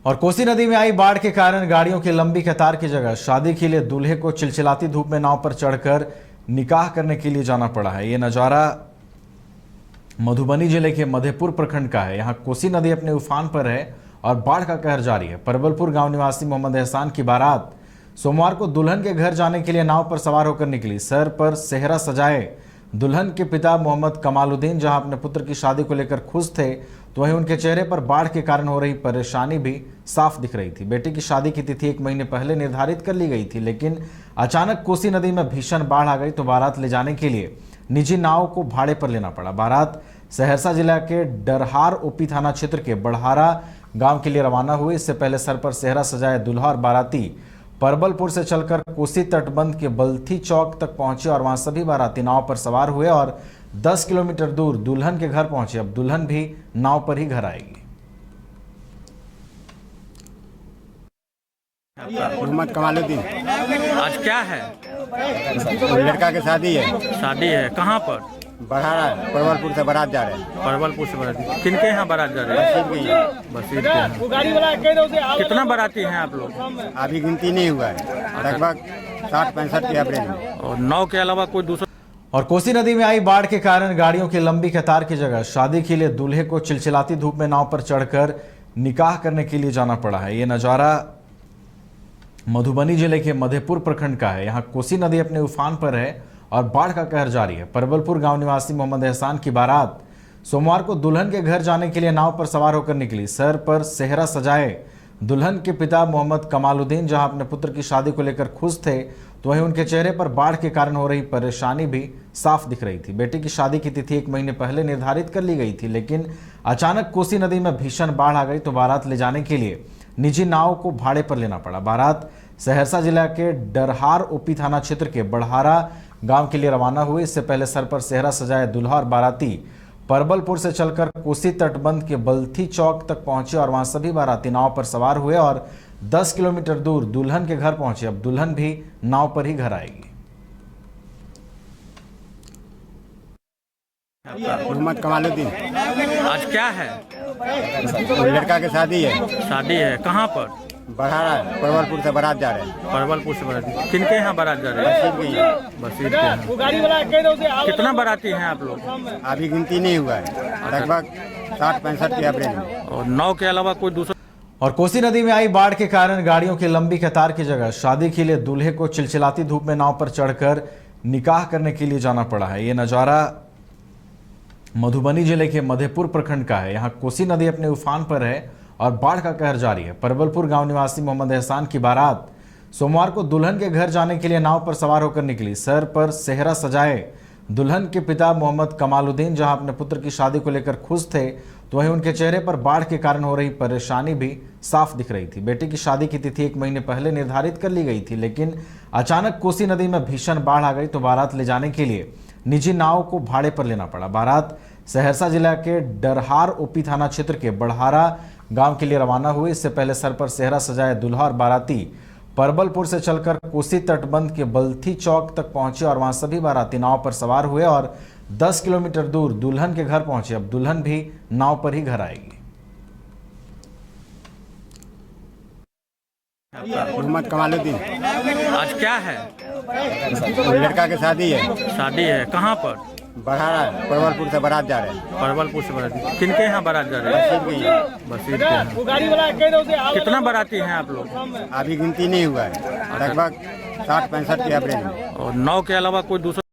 और कोसी नदी में आई बाढ़ के कारण गाड़ियों की लंबी कतार की जगह शादी के लिए दूल्हे को चिलचिलाती धूप में नाव पर चढ़कर निकाह करने के लिए जाना पड़ा है। ये नज़ारा मधुबनी जिले के मधेपुर प्रखंड का है। यहाँ कोसी नदी अपने उफान पर है और बाढ़ का कहर जारी है। परवलपुर गांव निवासी मोहम्मद एहसान की बारात सोमवार को दुल्हन के घर जाने के लिए नाव पर सवार होकर निकली। सर पर सेहरा सजाए दुल्हन के पिता मोहम्मद कमालुद्दीन जहां अपने पुत्र की शादी को लेकर खुश थे, तो वहीं उनके चेहरे पर बाढ़ के कारण हो रही परेशानी भी साफ दिख रही थी। बेटी की शादी की तिथि 1 महीने पहले निर्धारित कर ली गई थी, लेकिन अचानक कोसी नदी में भीषण बाढ़ आ गई तो बारात ले जाने के लिए निजी नाव को भाड़े पर लेना पड़ा। बारात सहरसा जिला के डरहार ओपी थाना क्षेत्र के बढ़हारा गांव के लिए रवाना हुई। इससे पहले सर पर सेहरा सजाए दूल्हा और बाराती परबलपुर से चलकर कोसी तटबंध के बल्थी चौक तक पहुंचे और वहां सभी बाराती नाव पर सवार हुए और 10 किलोमीटर दूर दुल्हन के घर पहुंचे। अब दुल्हन भी नाव पर ही घर आएगी। मोहम्मद कमालुद्दीन। आज क्या है? लड़का की शादी है। शादी है। कहाँ पर? बढ़ारा परवलपुर से बारात जा रहे हैं। परवलपुर से बाराती किनके यहाँ बारात जा रहे हैं? बसीर के यहाँ। कितना बाराती हैं आप लोग? अभी गिनती नहीं हुआ है, लगभग 60-65 के एवरेज में। और नाव के अलावा कोई दूसरा? और कोसी नदी में आई बाढ़ के कारण गाड़ियों की लंबी कतार की जगह शादी के लिए दूल्हे को चिलचिलाती धूप में नाव पर चढ़कर निकाह करने के लिए जाना पड़ा है। ये नज़ारा मधुबनी जिले के मधेपुर प्रखंड का है। यहाँ कोसी नदी अपने उफान पर है और बाढ़ का कहर जारी है। परवलपुर गांव निवासी मोहम्मद एहसान की बारात सोमवार को दुल्हन के घर जाने के लिए नाव पर सवार होकर निकली। सर पर सेहरा सजाए दुल्हन के पिता मोहम्मद कमालुद्दीन जहां अपने पुत्र की शादी को लेकर खुश थे, तो वहीं उनके चेहरे पर बाढ़ के कारण हो रही परेशानी भी साफ दिख रही थी। बेटी की शादी की तिथि 1 महीने पहले निर्धारित कर ली गई थी, लेकिन अचानक कोसी नदी में भीषण बाढ़ आ गई तो बारात ले जाने के लिए निजी नाव को भाड़े पर लेना पड़ा। बारात सहरसा जिला के डरहार ओपी थाना क्षेत्र के बढ़हारा गांव के लिए रवाना हुई। इससे पहले सर पर सेहरा सजाए दूल्हा और बाराती परबलपुर से चलकर कोसी तटबंध के बल्थी चौक तक पहुंचे और वहां सभी बाराती नाव पर सवार हुए और 10 किलोमीटर दूर दुल्हन के घर पहुंचे। अब दुल्हन भी नाव पर ही घर आएगी। मोहम्मद कमालुद्दीन। आज क्या है? लड़का की शादी है। शादी है। कहाँ पर? बढ़ारा परवलपुर से बारात जा रहे हैं। परवलपुर से बाराती किनके यहाँ बारात जा रहे हैं? बसीर के यहाँ। कितना बाराती हैं आप लोग? अभी गिनती नहीं हुआ है, लगभग 60-65 के एवरेज में। और नाव के अलावा कोई दूसरा? और कोसी नदी में आई बाढ़ के कारण गाड़ियों की लंबी कतार की जगह शादी के लिए दूल्हे को चिलचिलाती धूप में नाव पर चढ़कर निकाह करने के लिए जाना पड़ा है। ये नज़ारा मधुबनी जिले के मधेपुर प्रखंड का है। यहाँ कोसी नदी अपने उफान पर है और बाढ़ का कहर जारी है। परवलपुर गांव निवासी मोहम्मद एहसान की बारात सोमवार को दुल्हन के घर जाने के लिए नाव पर सवार होकर निकली। सर पर सेहरा सजाए दुल्हन के पिता मोहम्मद कमालुद्दीन जहां अपने पुत्र की शादी को लेकर खुश थे, तो वहीं उनके चेहरे पर बाढ़ के कारण हो रही परेशानी भी साफ दिख रही थी। बेटी की शादी की तिथि 1 महीने पहले निर्धारित कर ली गई थी, लेकिन अचानक कोसी नदी में भीषण बाढ़ आ गई तो बारात ले जाने के लिए निजी नाव को भाड़े पर लेना पड़ा। बारात सहरसा जिला के डरहार ओपी थाना क्षेत्र के बढ़हारा गांव के लिए रवाना हुई। इससे पहले सर पर सेहरा सजाए दूल्हा और बाराती परबलपुर से चलकर कोसी तटबंध के बल्थी चौक तक पहुंचे और वहां सभी बाराती नाव पर सवार हुए और 10 किलोमीटर दूर दुल्हन के घर पहुंचे। अब दुल्हन भी नाव पर ही घर आएगी। मोहम्मद कमालुद्दीन। आज क्या है? लड़का की शादी है। शादी है। कहाँ पर? बढ़ारा परवलपुर से बारात जा रहे हैं। परवलपुर से बाराती किनके यहाँ बारात जा रहे हैं? बसीर के यहाँ। कितना बाराती हैं आप लोग? अभी गिनती नहीं हुआ है, लगभग 60-65 के एवरेज में। और नाव के अलावा कोई दूसरा?